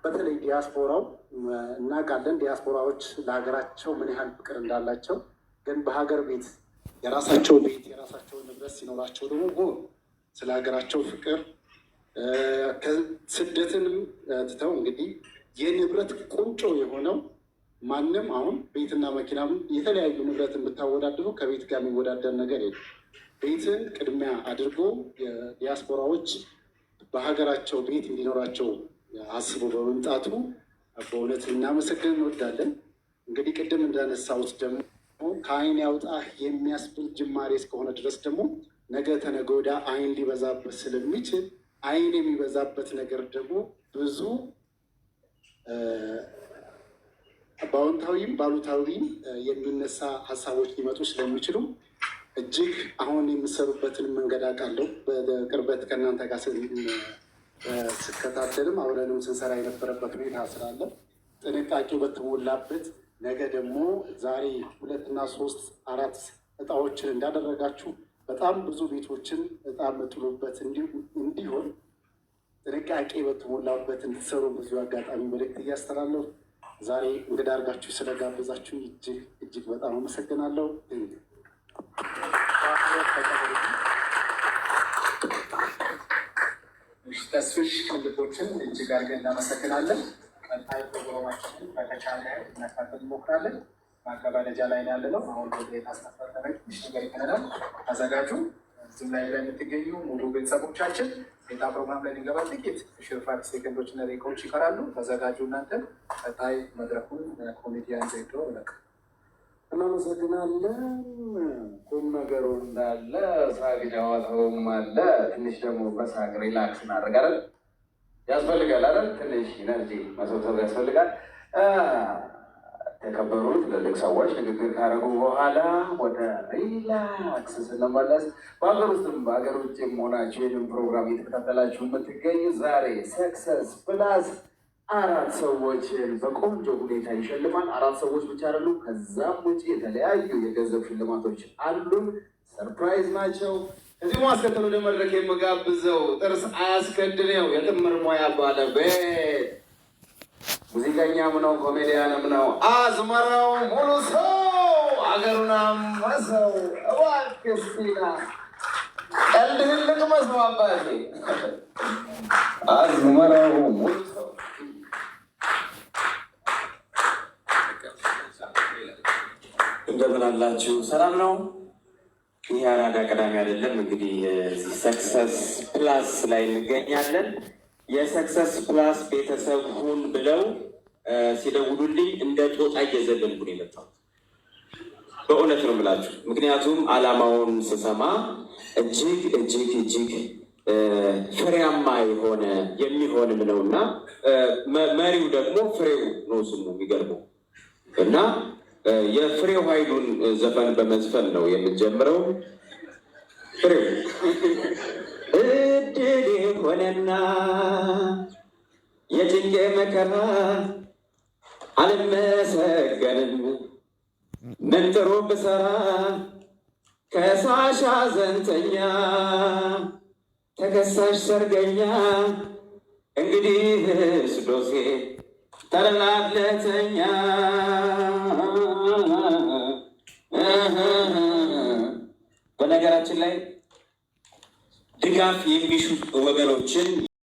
በተለይ ዲያስፖራው እናውቃለን። ዲያስፖራዎች ለሀገራቸው ምን ያህል ፍቅር እንዳላቸው፣ ግን በሀገር ቤት የራሳቸው ንብረት ሲኖራቸው ደግሞ ስለ ሀገራቸው ፍቅር ስደትንም ትተው እንግዲህ የንብረት ቁንጮ የሆነው ማንም አሁን ቤትና መኪናም የተለያዩ ንብረትን ብታወዳድሩ ከቤት ጋር የሚወዳደር ነገር የለም። ቤትን ቅድሚያ አድርጎ የዲያስፖራዎች በሀገራቸው ቤት እንዲኖራቸው አስቦ በመምጣቱ በእውነት እናመሰግን እንወዳለን። እንግዲህ ቅድም እንዳነሳሁት ደግሞ ከአይን ያውጣህ የሚያስብል ጅማሬ እስከሆነ ድረስ ደግሞ ነገ ተነገ ወዲያ አይን ሊበዛበት ስለሚችል አይን የሚበዛበት ነገር ደግሞ ብዙ በአዎንታዊም ባሉታዊም የሚነሳ ሀሳቦች ሊመጡ ስለሚችሉ እጅግ አሁን የምሰሩበትን መንገድ አውቃለሁ። በቅርበት ከእናንተ ጋር ስከታተልም አብረንም ስንሰራ የነበረበት ሁኔታ ስላለ ጥንቃቄው በተሞላበት ነገ ደግሞ ዛሬ 2 እና 3 4 እጣዎችን እንዳደረጋችሁ በጣም ብዙ ቤቶችን እጣ የምጥሉበት እንዲሆን ጥንቃቄ በተሞላበት እንድትሰሩ ብዙ አጋጣሚ መልእክት እያስተላለሁ ዛሬ እንግዳ አድርጋችሁ ስለጋበዛችሁ እጅግ በጣም አመሰግናለሁ። ተስፍሽ ቅልቦችን እጅግ አድርገን እናመሰግናለን። ቀጣይ ፕሮግራማችንን በተቻለ እናካተል እንሞክራለን። ማገባደጃ ላይ ያለ ነው። አሁን ታስነፈረ ነገር ይከነዳል። ተዘጋጁ። እዚህም ላይ የምትገኙ ሙሉ ቤተሰቦቻችን ቤታ ፕሮግራም ላይ ሊገባ ጥቂት ሽርፋት ሴኮንዶች እና ደቂቃዎች ይቀራሉ። ተዘጋጁ። እናንተን ቀጣይ መድረኩን ኮሚዲያን ዘይዶ ለቅ እናመሰግናለን። ቁም ነገሩ እንዳለ ሳቅ ጨዋታውም አለ። ትንሽ ደግሞ በሳቅ ሪላክስ እናደርጋለን። ያስፈልጋል አይደል? ትንሽ ኢነርጂ መሰብሰብ ያስፈልጋል። የተከበሩ ትልልቅ ሰዎች ንግግር ካደረጉ በኋላ ወደ ሪላክስ ስንመለስ በሀገር ውስጥም በሀገር ውጭም ሆናችሁ ይህንን ፕሮግራም እየተከታተላችሁ የምትገኙ ዛሬ ሰክሰስ ፕላስ 4 ሰዎችን በቆንጆ ሁኔታ ይሸልማል። 4 ሰዎች ብቻ አይደሉ፣ ከዛም ውጭ የተለያዩ የገንዘብ ሽልማቶች አሉን። ሰርፕራይዝ ናቸው። እዚህ ማስከተሉ ወደ መድረክ የምጋብዘው ጥርስ አያስከድነው የጥምር ሙያ ባለቤት ሙዚቀኛም ነው ኮሜዲያንም ነው አዝመራው ሙሉ ሰው አገሩን አመሰው። እባክህ ስቲና ቀልድህን ልቅመስ ነው አባቴ። አዝመራው ሙሉ ሰው እንደምን አላችሁ? ሰላም ነው? ይህ አራዳ ቀዳሚ አይደለም። እንግዲህ ሰክሰስ ፕላስ ላይ እንገኛለን። የሰክሰስ ፕላስ ቤተሰብ ሁን ብለው ሲደውሉልኝ እንደ ጦጣ እየዘለልኩ ነው የመጣሁት። በእውነት ነው የምላችሁ። ምክንያቱም ዓላማውን ስሰማ እጅግ ፍሬያማ የሚሆንም ነው እና መሪው ደግሞ ፍሬው ነው ስሙ የሚገርመው እና የፍሬው ኃይሉን ዘፈን በመዝፈን ነው የምንጀምረው። ፍሬው እድል ሆነና የጭንቄ መከራ አልመሰገንም ምን ጥሩ ብሰራ ከሳሽ ሐዘንተኛ ተከሳሽ ሰርገኛ እንግዲህ ስዶሴ ተረላትለተኛ በነገራችን ላይ ድጋፍ የሚሹ ወገኖችን